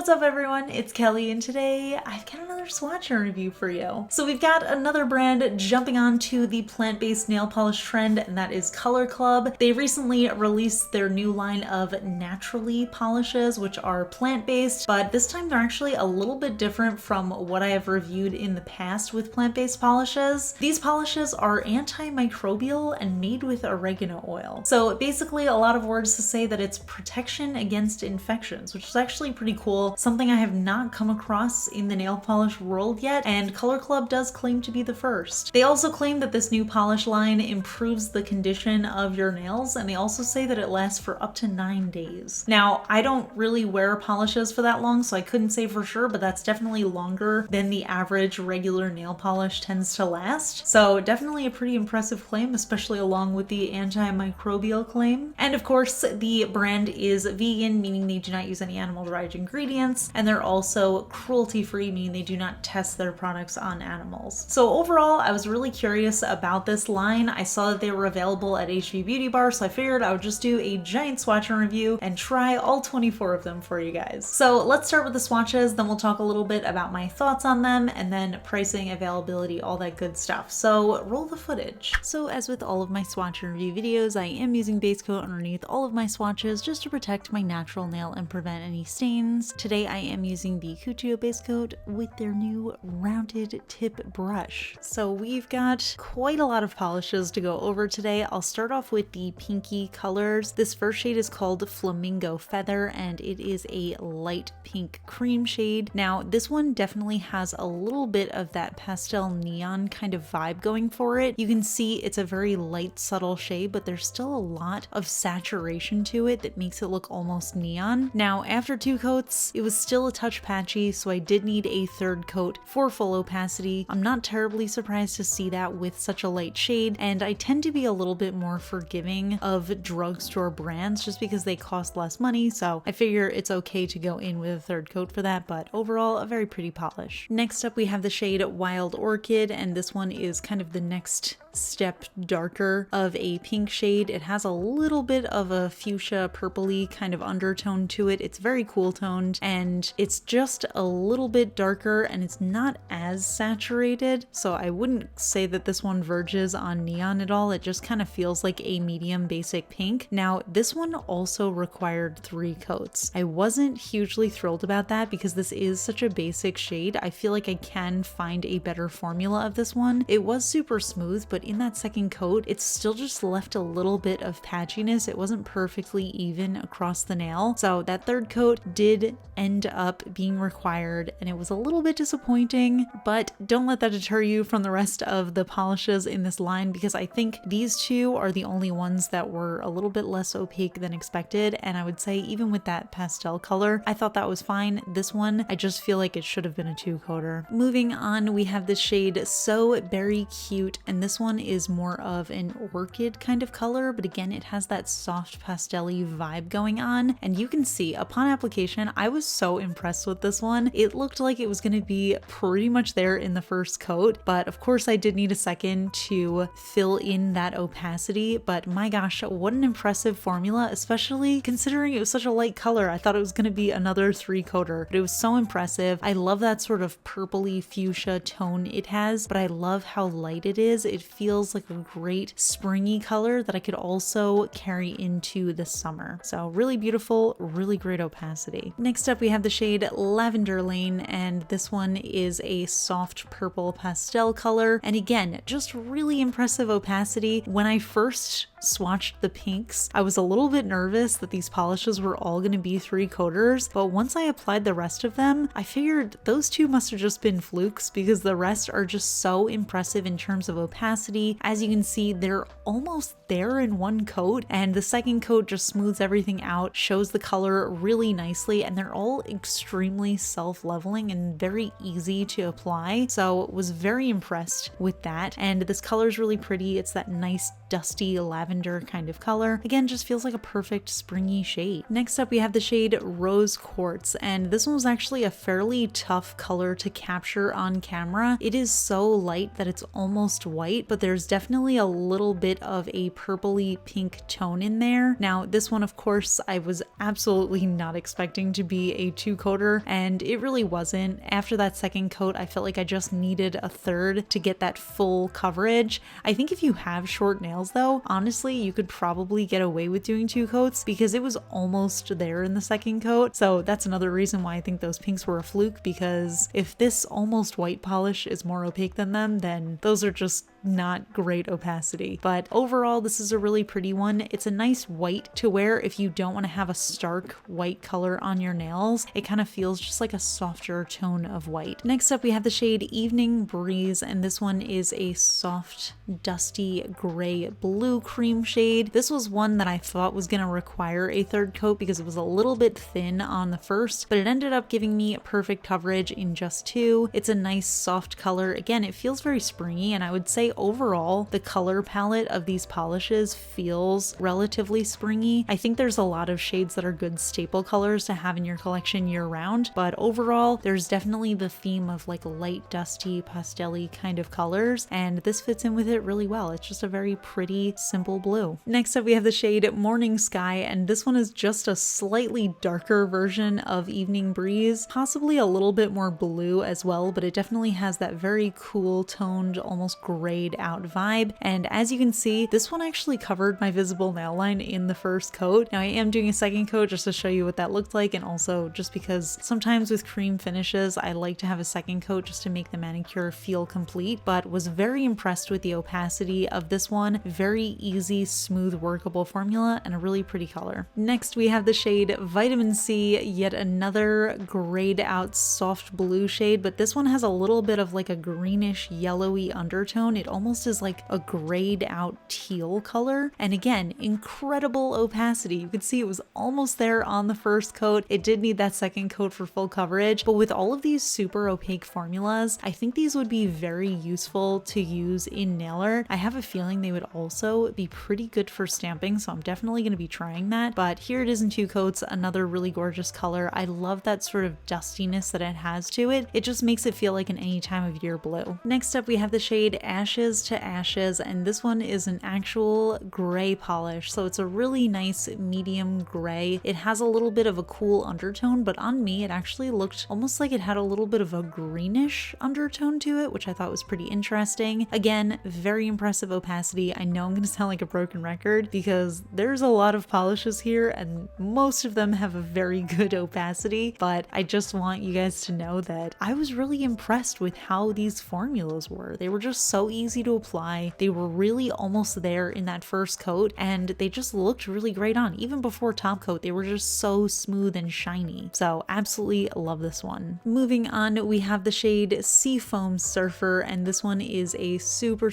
What's up everyone, it's Kelly and today I've got another swatch review for you. So we've got another brand jumping onto the plant-based nail polish trend, and that is Color Club. They recently released their new line of naturally polishes, which are plant-based, but this time they're actually a little bit different from what I have reviewed in the past with plant-based polishes. These polishes are antimicrobial and made with oregano oil. So basically a lot of words to say that it's protection against infections, which is actually pretty cool. Something I have not come across in the nail polish world yet, and Color Club does claim to be the first. They also claim that this new polish line improves the condition of your nails, and they also say that it lasts for up to 9 days. Now, I don't really wear polishes for that long, so I couldn't say for sure, but that's definitely longer than the average regular nail polish tends to last. So definitely a pretty impressive claim, especially along with the antimicrobial claim. And of course, the brand is vegan, meaning they do not use any animal-derived ingredients, and they're also cruelty-free, meaning they do not test their products on animals. So overall, I was really curious about this line. I saw that they were available at HB Beauty Bar, so I figured I would just do a giant swatch review and try all 24 of them for you guys. So let's start with the swatches, then we'll talk a little bit about my thoughts on them, and then pricing, availability, all that good stuff. So roll the footage. So as with all of my swatch review videos, I am using base coat underneath all of my swatches just to protect my natural nail and prevent any stains. Today I am using the Cuccio base coat with their new rounded tip brush. So we've got quite a lot of polishes to go over today. I'll start off with the pinky colors. This first shade is called Flamingo Feather, and it is a light pink cream shade. Now this one definitely has a little bit of that pastel neon kind of vibe going for it. You can see it's a very light, subtle shade, but there's still a lot of saturation to it that makes it look almost neon. Now after 2 coats, it was still a touch patchy, so I did need a 3rd coat for full opacity. I'm not terribly surprised to see that with such a light shade, and I tend to be a little bit more forgiving of drugstore brands just because they cost less money, so I figure it's okay to go in with a 3rd coat for that, but overall a very pretty polish. Next up we have the shade Wild Orchid, and this one is kind of the next step darker of a pink shade. It has a little bit of a fuchsia purpley kind of undertone to it. It's very cool toned, and it's just a little bit darker, and it's not as saturated, so I wouldn't say that this one verges on neon at all. It just kind of feels like a medium basic pink. Now this one also required 3 coats. I wasn't hugely thrilled about that because this is such a basic shade. I feel like I can find a better formula of this one. It was super smooth, but in that 2nd coat, it still just left a little bit of patchiness. It wasn't perfectly even across the nail. So that 3rd coat did end up being required, and it was a little bit disappointing, but don't let that deter you from the rest of the polishes in this line, because I think these 2 are the only ones that were a little bit less opaque than expected, and I would say even with that pastel color, I thought that was fine. This one, I just feel like it should have been a 2-coater. Moving on, we have the shade So Berry Cute, and this one is more of an orchid kind of color, but again, it has that soft pastel-y vibe going on, and you can see upon application, I was so impressed with this one. It looked like it was going to be pretty much there in the 1st coat, but of course I did need a 2nd to fill in that opacity, but my gosh, what an impressive formula, especially considering it was such a light color. I thought it was going to be another 3-coater, but it was so impressive. I love that sort of purpley fuchsia tone it has, but I love how light it is. It feels like a great springy color that I could also carry into the summer. So really beautiful, really great opacity. Next up we have the shade Lavender Lane, and this one is a soft purple pastel color, and again, just really impressive opacity. When I first swatched the pinks, I was a little bit nervous that these polishes were all going to be 3-coaters, but once I applied the rest of them, I figured those 2 must have just been flukes because the rest are just so impressive in terms of opacity. As you can see, they're almost there in 1 coat, and the 2nd coat just smooths everything out, shows the color really nicely, and they're all extremely self-leveling and very easy to apply. So was very impressed with that, and this color is really pretty. It's that nice dusty lavender kind of color. Again, just feels like a perfect springy shade. Next up, we have the shade Rose Quartz, and this one was actually a fairly tough color to capture on camera. It is so light that it's almost white, but there's definitely a little bit of a purpley pink tone in there. Now, this one, of course, I was absolutely not expecting to be a 2-coater, and it really wasn't. After that second coat, I felt like I just needed a third to get that full coverage. I think if you have short nails though, honestly, you could probably get away with doing 2 coats because it was almost there in the second coat. So that's another reason why I think those pinks were a fluke, because if this almost white polish is more opaque than them, then those are just not great opacity. But overall, this is a really pretty one. It's a nice white to wear if you don't want to have a stark white color on your nails. It kind of feels just like a softer tone of white. Next up, we have the shade Evening Breeze, and this one is a soft, dusty gray blue cream shade. This was one that I thought was going to require a third coat because it was a little bit thin on the first, but it ended up giving me perfect coverage in just 2. It's a nice soft color. Again, it feels very springy, and I would say overall the color palette of these polishes feels relatively springy. I think there's a lot of shades that are good staple colors to have in your collection year round, but overall there's definitely the theme of like light, dusty, pastel-y kind of colors, and this fits in with it really well. It's just a very pretty, simple blue. Next up, we have the shade Morning Sky, and this one is just a slightly darker version of Evening Breeze, possibly a little bit more blue as well, but it definitely has that very cool toned, almost grayed out vibe. And as you can see, this one actually covered my visible nail line in the first coat. Now I am doing a second coat just to show you what that looked like, and also just because sometimes with cream finishes I like to have a second coat just to make the manicure feel complete, but was very impressed with the opacity of this one. Very easy, smooth, workable formula, and a really pretty color. Next, we have the shade Vitamin C, yet another grayed out soft blue shade, but this one has a little bit of like a greenish yellowy undertone. It almost is like a grayed out teal color, and again, incredible opacity. You could see it was almost there on the first coat. It did need that second coat for full coverage, but with all of these super opaque formulas, I think these would be very useful to use in nail art. I have a feeling they would also be pretty good for stamping, so I'm definitely going to be trying that. But here it is in 2 coats, another really gorgeous color. I love that sort of dustiness that it has to it. It just makes it feel like an any time of year blue. Next up, we have the shade Ashes to Ashes, and this one is an actual gray polish, so it's a really nice medium gray. It has a little bit of a cool undertone, but on me it actually looked almost like it had a little bit of a greenish undertone to it, which I thought was pretty interesting. Again, very impressive opacity. I know I'm going to sound like a broken record because there's a lot of polishes here and most of them have a very good opacity, but I just want you guys to know that I was really impressed with how these formulas were. They were just so easy to apply. They were really almost there in that first coat, and they just looked really great on. Even before top coat, they were just so smooth and shiny. So absolutely love this one. Moving on, we have the shade Seafoam Surfer, and this one is a super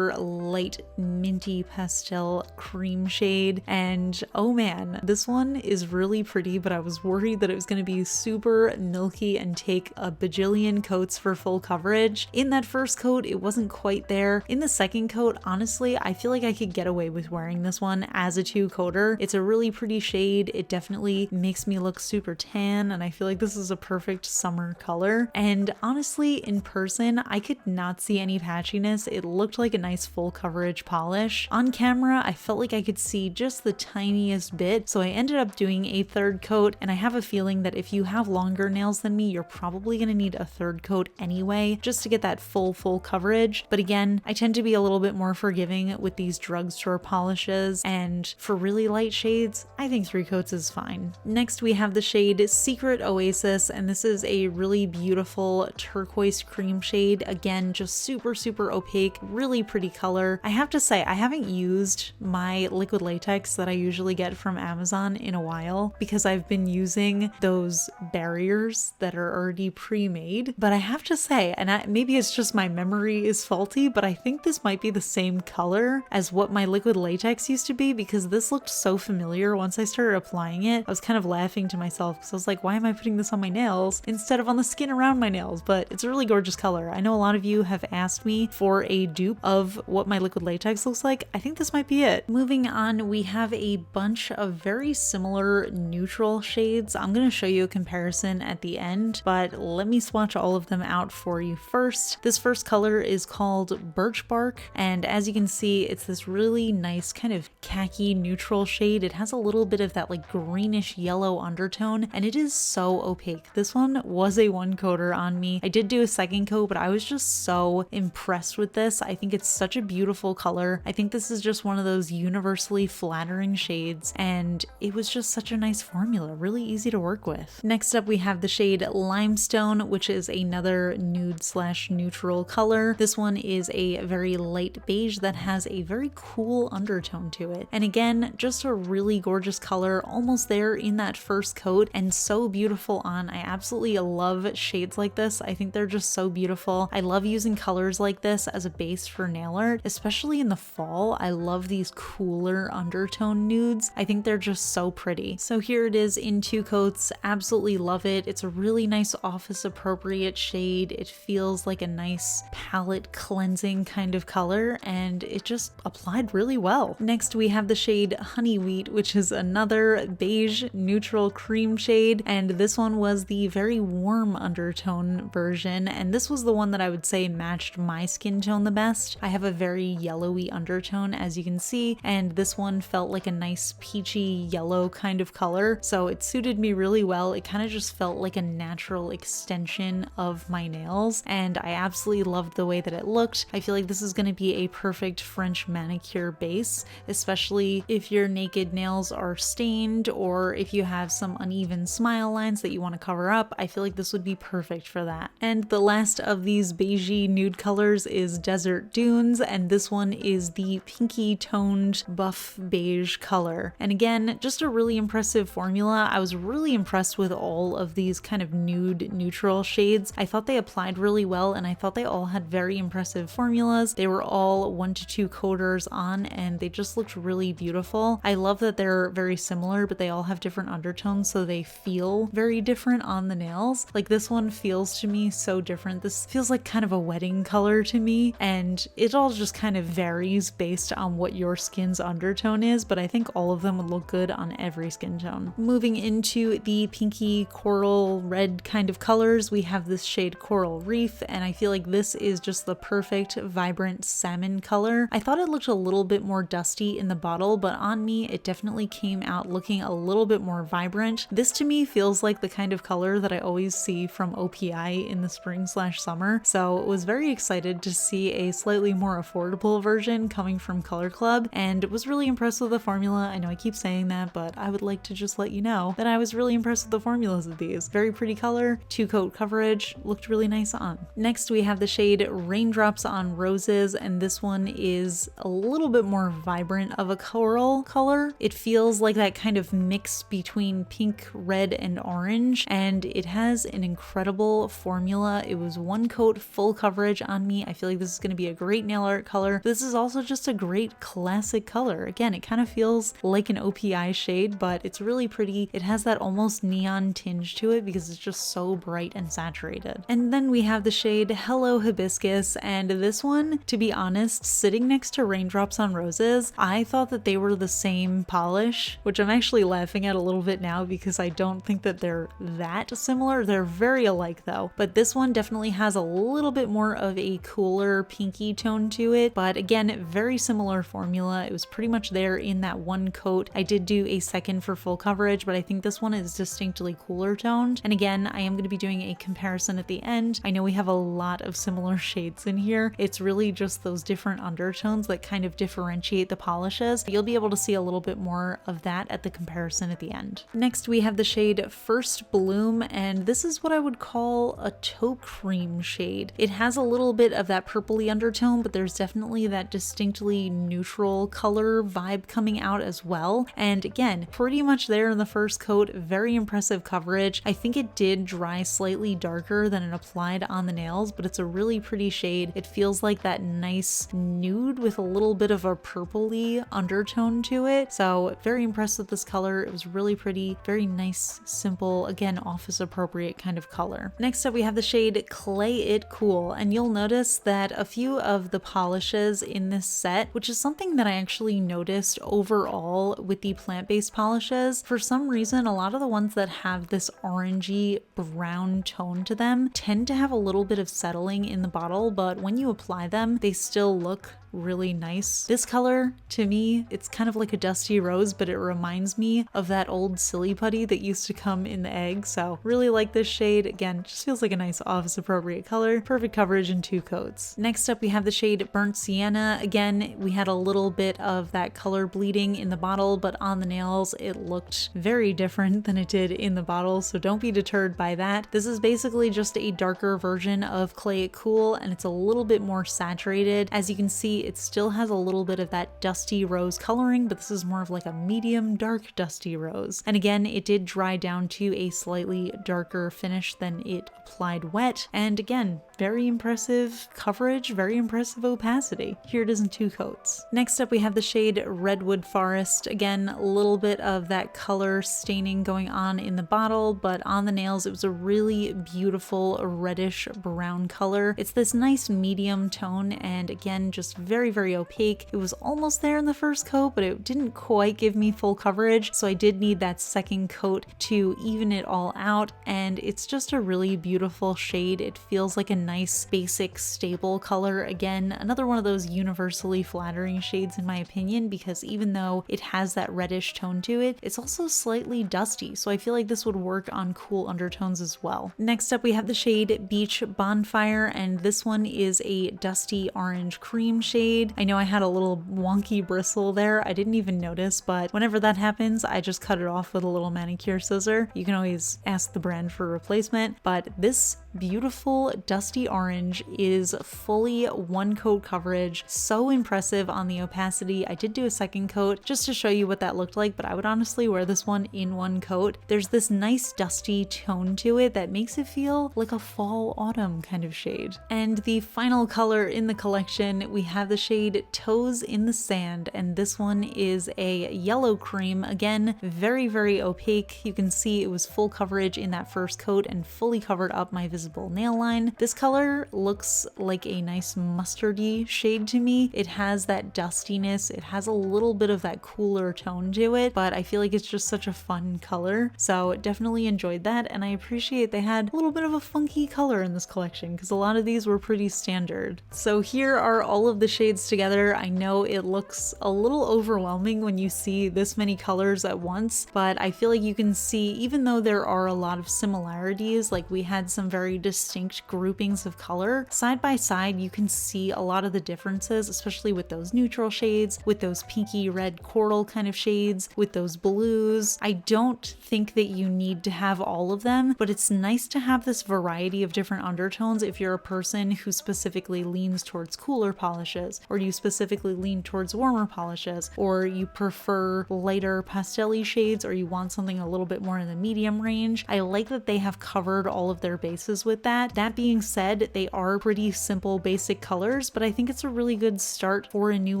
light minty pastel cream shade. And oh man, this one is really pretty, but I was worried that it was going to be super milky and take a bajillion coats for full coverage. In that first coat, it wasn't quite there. In the second coat, honestly, I feel like I could get away with wearing this one as a 2-coater. It's a really pretty shade. It definitely makes me look super tan, and I feel like this is a perfect summer color. And honestly, in person, I could not see any patchiness. It looked like a nice full coverage polish. On camera, I felt like I could see just the tiniest bit, so I ended up doing a 3rd coat, and I have a feeling that if you have longer nails than me, you're probably going to need a 3rd coat anyway, just to get that full coverage. But again, I tend to be a little bit more forgiving with these drugstore polishes, and for really light shades, I think 3 coats is fine. Next, we have the shade Secret Oasis, and this is a really beautiful turquoise cream shade. Again, just super opaque, really pretty color. I have to say, I haven't used my liquid latex that I usually get from Amazon in a while because I've been using those barriers that are already pre-made. But I have to say, and maybe it's just my memory is faulty, but I think this might be the same color as what my liquid latex used to be, because this looked so familiar once I started applying it. I was kind of laughing to myself because I was like, why am I putting this on my nails instead of on the skin around my nails? But it's a really gorgeous color. I know a lot of you have asked me for a dupe of what my liquid latex looks like. I think this might be it. Moving on, we have a bunch of very similar neutral shades. I'm going to show you a comparison at the end, but let me swatch all of them out for you first. This first color is called Birch Bark, and as you can see, it's this really nice kind of khaki neutral shade. It has a little bit of that like greenish yellow undertone, and it is so opaque. This one was a one coater on me. I did do a second coat, but I was just so impressed with this. I think it's such a beautiful color. I think this is just one of those universally flattering shades, and it was just such a nice formula, really easy to work with. Next up, we have the shade Limestone, which is another nude slash neutral color. This one is a very light beige that has a very cool undertone to it. And again, just a really gorgeous color, almost there in that first coat, and so beautiful on. I absolutely love shades like this. I think they're just so beautiful. I love using colors like this as a base for nail art, especially in the fall. I love these cooler undertone nudes. I think they're just so pretty. So here it is in 2 coats. Absolutely love it. It's a really nice office appropriate shade. It feels like a nice palette cleansing kind of color, and it just applied really well. Next, we have the shade Honey Wheat, which is another beige neutral cream shade, and this one was the very warm undertone version, and this was the one that I would say matched my skin tone the best. I have a very yellowy undertone, as you can see, and this one felt like a nice peachy yellow kind of color, so it suited me really well. It kind of just felt like a natural extension of my nails, and I absolutely loved the way that it looked. I feel like this is going to be a perfect French manicure base, especially if your naked nails are stained or if you have some uneven smile lines that you want to cover up. I feel like this would be perfect for that. And the last of these beigey nude colors is Desert Dunes, and this one is the pinky toned buff beige color. And again, just a really impressive formula. I was really impressed with all of these kind of nude neutral shades. I thought they applied really well, and I thought they all had very impressive formulas. They were all 1 to 2 coaters on, and they just looked really beautiful. I love that they're very similar, but they all have different undertones, so they feel very different on the nails. Like this one feels to me so different. This feels like kind of a wedding color to me, and it all just kind of varies based on what your skin's undertone is, but I think all of them would look good on every skin tone. Moving into the pinky coral red kind of colors, we have this shade Coral Reef, and I feel like this is just the perfect vibrant salmon color. I thought it looked a little bit more dusty in the bottle, but on me it definitely came out looking a little bit more vibrant. This to me feels like the kind of color that I always see from OPI in the spring slash summer, so was very excited to see a slightly more affordable version coming from Color Club, and was really impressed with the formula. I know I keep saying that, but I would like to just let you know that I was really impressed with the formulas of these. Very pretty color, 2 coat coverage, looked really nice on. Next, we have the shade Raindrops on Roses, and this one is a little bit more vibrant of a coral color. It feels like that kind of mix between pink, red, and orange, and it has an incredible formula. It was 1 coat full coverage on me. I feel like this is going to be a great nail art color. This is also just a great classic color. Again, it kind of feels like an OPI shade, but it's really pretty. It has that almost neon tinge to it because it's just so bright and saturated. And then we have the shade Hello Hibiscus, and this one, to be honest, sitting next to Raindrops on Roses, I thought that they were the same polish, which I'm actually laughing at a little bit now because I don't think that they're that similar. They're very alike though, but this one definitely has a little bit more of a cooler pinky tone to it, but again, very similar formula. It was pretty much there in that 1 coat. I did do a second for full coverage, but I think this one is distinctly cooler toned. And again, I am going to be doing a comparison at the end. I know we have a lot of similar shades in here. It's really just those different undertones that kind of differentiate the polishes. You'll be able to see a little bit more of that at the comparison at the end. Next, we have the shade First Bloom, and this is what I would call a taupe cream shade. It has a little bit of that purpley undertone, but there's definitely that distinctly neutral color vibe coming out as well. And again, pretty much there in the first coat, very impressive coverage. I think it did dry slightly darker than it applied on the nails, but it's a really pretty shade. It feels feels like that nice nude with a little bit of a purpley undertone to it. So very impressed with this color. It was really pretty, very nice, simple, again, office appropriate kind of color. Next up, we have the shade Clay It Cool, and you'll notice that a few of the polishes in this set, which is something that I actually noticed overall with the plant-based polishes, for some reason, a lot of the ones that have this orangey brown tone to them tend to have a little bit of settling in the bottle, but when you apply them, they still look really nice. This color, to me, it's kind of like a dusty rose, but it reminds me of that old silly putty that used to come in the egg. So really like this shade. Again, just feels like a nice office appropriate color. Perfect coverage in 2 coats. Next up, we have the shade Burnt Sienna. Again, we had a little bit of that color bleeding in the bottle, but on the nails, it looked very different than it did in the bottle. So don't be deterred by that. This is basically just a darker version of Clay It Cool, and it's a little bit more saturated. As you can see, it still has a little bit of that dusty rose coloring, but this is more of like a medium dark dusty rose. And again, it did dry down to a slightly darker finish than it applied wet. And again, very impressive coverage, very impressive opacity. Here it is in 2 coats. Next up, we have the shade Redwood Forest. Again, a little bit of that color staining going on in the bottle, but on the nails, it was a really beautiful reddish brown color. It's this nice medium tone, and again, just very opaque. It was almost there in the first coat, but it didn't quite give me full coverage, so I did need that second coat to even it all out, and it's just a really beautiful shade. It feels like a nice basic stable color. Again, another one of those universally flattering shades in my opinion, because even though it has that reddish tone to it, it's also slightly dusty, so I feel like this would work on cool undertones as well. Next up, we have the shade Beach Bonfire, and this one is a dusty orange cream shade. I know I had a little wonky bristle there. I didn't even notice, but whenever that happens, I just cut it off with a little manicure scissor. You can always ask the brand for a replacement, but this beautiful dusty orange is fully 1 coat coverage. So impressive on the opacity. I did do a second coat just to show you what that looked like, but I would honestly wear this one in 1 coat. There's this nice dusty tone to it that makes it feel like a fall autumn kind of shade. And the final color in the collection, we have the shade Toes in the Sand, and this one is a yellow cream. Again, very opaque. You can see it was full coverage in that first coat and fully covered up my visible nail line. This color looks like a nice mustardy shade to me. It has that dustiness, it has a little bit of that cooler tone to it, but I feel like it's just such a fun color. So definitely enjoyed that, and I appreciate they had a little bit of a funky color in this collection because a lot of these were pretty standard. So here are all of the shades together. I know it looks a little overwhelming when you see this many colors at once, but I feel like you can see, even though there are a lot of similarities, like we had some very distinct groupings of color, side by side you can see a lot of the differences, especially with those neutral shades, with those pinky red coral kind of shades, with those blues. I don't think that you need to have all of them, but it's nice to have this variety of different undertones if you're a person who specifically leans towards cooler polishes, or you specifically lean towards warmer polishes, or you prefer lighter pastel-y shades, or you want something a little bit more in the medium range. I like that they have covered all of their bases with that. That being said, they are pretty simple basic colors, but I think it's a really good start for a new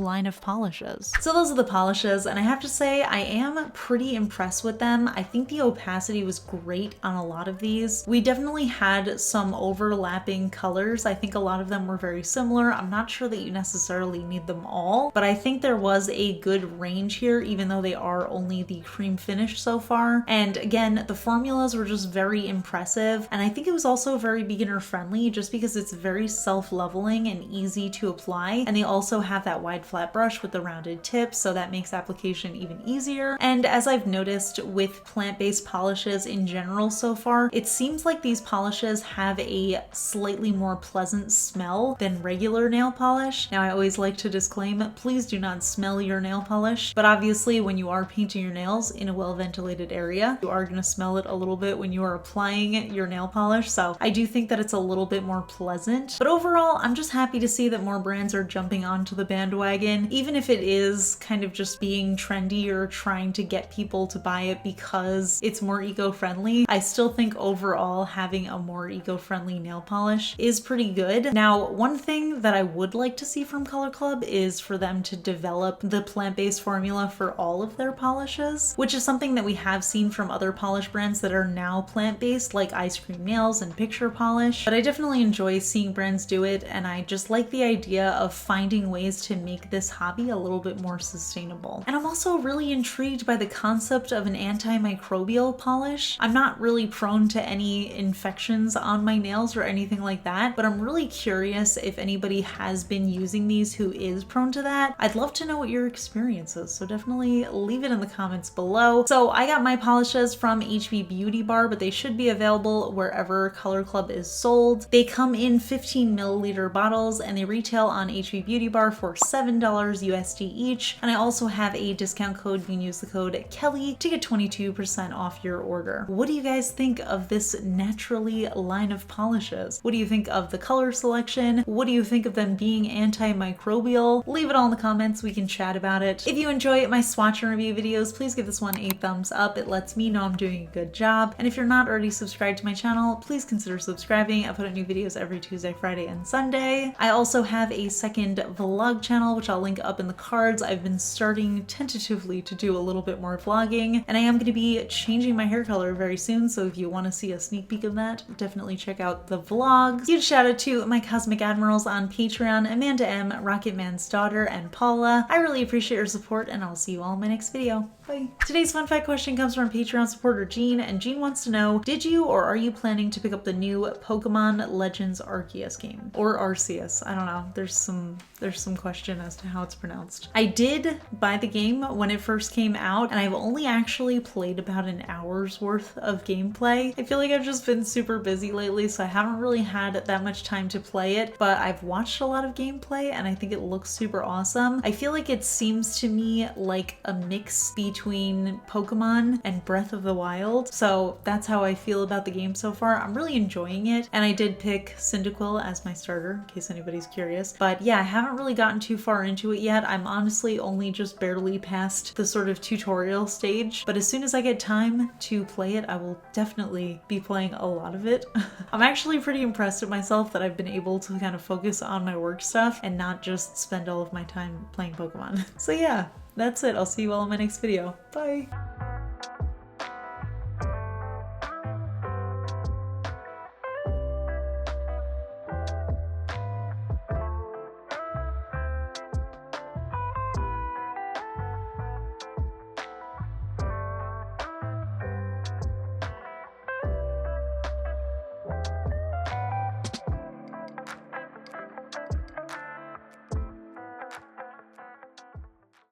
line of polishes. So those are the polishes, and I have to say I am pretty impressed with them. I think the opacity was great on a lot of these. We definitely had some overlapping colors. I think a lot of them were very similar. I'm not sure that you necessarily need them all, but I think there was a good range here, even though they are only the cream finish so far. And again, the formulas were just very impressive, and I think it was also very beginner friendly just because it's very self-leveling and easy to apply, and they also have that wide flat brush with the rounded tip, so that makes application even easier. And as I've noticed with plant-based polishes in general so far, it seems like these polishes have a slightly more pleasant smell than regular nail polish. Now I always like to disclaim, please do not smell your nail polish, but obviously when you are painting your nails in a well-ventilated area, you are going to smell it a little bit when you are applying your nail polish, so so I do think that it's a little bit more pleasant. But overall, I'm just happy to see that more brands are jumping onto the bandwagon, even if it is kind of just being trendy or trying to get people to buy it because it's more eco-friendly. I still think overall having a more eco-friendly nail polish is pretty good. Now, one thing that I would like to see from Color Club is for them to develop the plant-based formula for all of their polishes, which is something that we have seen from other polish brands that are now plant-based, like Ice Cream Nails and Picture Polish. But I definitely enjoy seeing brands do it, and I just like the idea of finding ways to make this hobby a little bit more sustainable. And I'm also really intrigued by the concept of an antimicrobial polish. I'm not really prone to any infections on my nails or anything like that, but I'm really curious if anybody has been using these who is prone to that. I'd love to know what your experience is, so definitely leave it in the comments below. So I got my polishes from HB Beauty Bar, but they should be available wherever Color Club is sold. They come in 15 milliliter bottles and they retail on HB Beauty Bar for $7 USD each. And I also have a discount code. You can use the code KELLI to get 22% off your order. What do you guys think of this naturally line of polishes? What do you think of the color selection? What do you think of them being antimicrobial? Leave it all in the comments. We can chat about it. If you enjoy my swatch and review videos, please give this one a thumbs up. It lets me know I'm doing a good job. And if you're not already subscribed to my channel, please consider subscribing. I put out new videos every Tuesday, Friday, and Sunday. I also have a second vlog channel, which I'll link up in the cards. I've been starting tentatively to do a little bit more vlogging, and I am going to be changing my hair color very soon, so if you want to see a sneak peek of that, definitely check out the vlogs. Huge shout out to my Cosmic Admirals on Patreon, Amanda M, Rocketman's daughter, and Paula. I really appreciate your support, and I'll see you all in my next video. Bye. Today's fun fact question comes from Patreon supporter Jean, and Jean wants to know, did you or are you planning to pick up the new Pokemon Legends Arceus game? Or Arceus, I don't know. There's some question as to how it's pronounced. I did buy the game when it first came out, and I've only actually played about an hour's worth of gameplay. I feel like I've just been super busy lately, so I haven't really had that much time to play it, but I've watched a lot of gameplay and I think it looks super awesome. I feel like it seems to me like a mix between Pokemon and Breath of the Wild, so that's how I feel about the game so far. I'm really enjoying it, and I did pick Cyndaquil as my starter, in case anybody's curious. But yeah, I haven't really gotten too far into it yet. I'm honestly only just barely past the sort of tutorial stage, but as soon as I get time to play it, I will definitely be playing a lot of it. I'm actually pretty impressed at myself that I've been able to kind of focus on my work stuff and not just spend all of my time playing Pokemon. So yeah, that's it. I'll see you all in my next video. Bye!